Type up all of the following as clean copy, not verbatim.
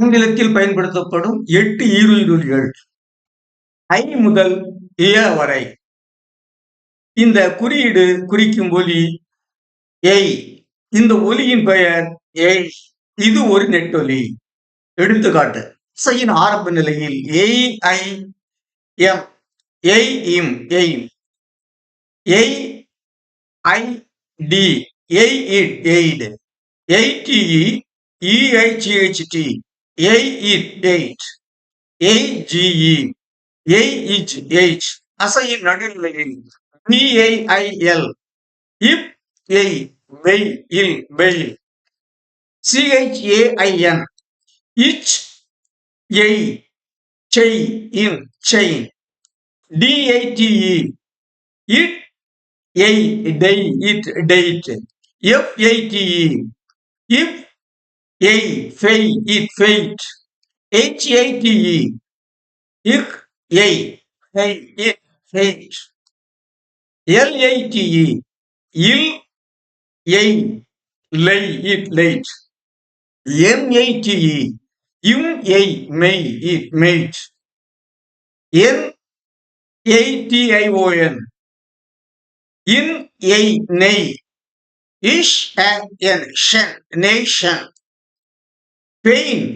ஆங்கிலத்தில் பயன்படுத்தப்படும் 8 ஈருயிரொலிகள் ஐ முதல் இய வரை. இந்த குறியீடு குறிக்கும் ஒலி ஏய். இந்த ஒலியின் பெயர் ஏய். இது ஒரு நெட்டொலி. எடுத்துக்காட்டு: இசையின் ஆரம்ப நிலையில் ஏய் ஐ எம், ஏய் im, aim, A I D, a id, aid, A T E I G H T, a it, eight, A G E, a itch, age. அசையின் நடுநிலையில் P A I L, ip, a, may, il, mail, C H A I N, itch, a, say, in, chain, D A T E, it, a, day, it, date, F A T E, இப், a, fay, it, fate, H A T E, ick, a, hey, it, hate, L A T E, il, a, lie, it, light, M A T E, im, a, may, it, mate, N A T I O N, in, a, nay, ish, en, shun, nation, pain,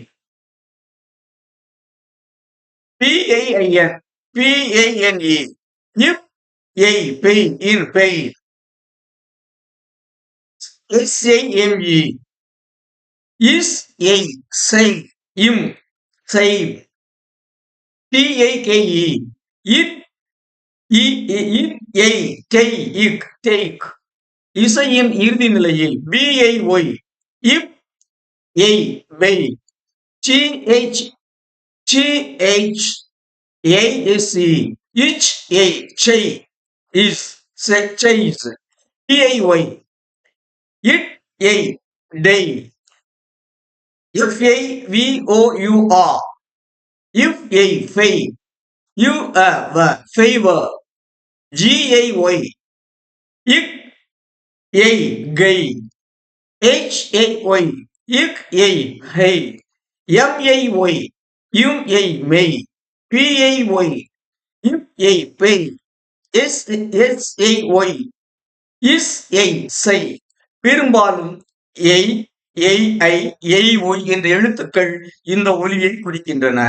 P A I N, P A N E, இப், a, pain, in, pain, S A M E, is, a, say, im, say, T A K E, it, a, day, இக், take. இசையின் இறுதி நிலையில் B A Y, ip, a, may, C H, C H A S E, itch, a, say, is, chase, T I Y, it, a, day, F A V O U R, if, a, fay, U favour, G A Y, ick, a, guy, H A Y, ick, a, hay, M A Y, im, a, may, B A Y, ip, ஏய், பெய், S A Y, is, a, செய். பெரும்பாலும் ஏய், ஏய் ஐ, ஏய் Y என்ற எழுத்துக்கள் இந்த ஒலியை குறிக்கின்றன.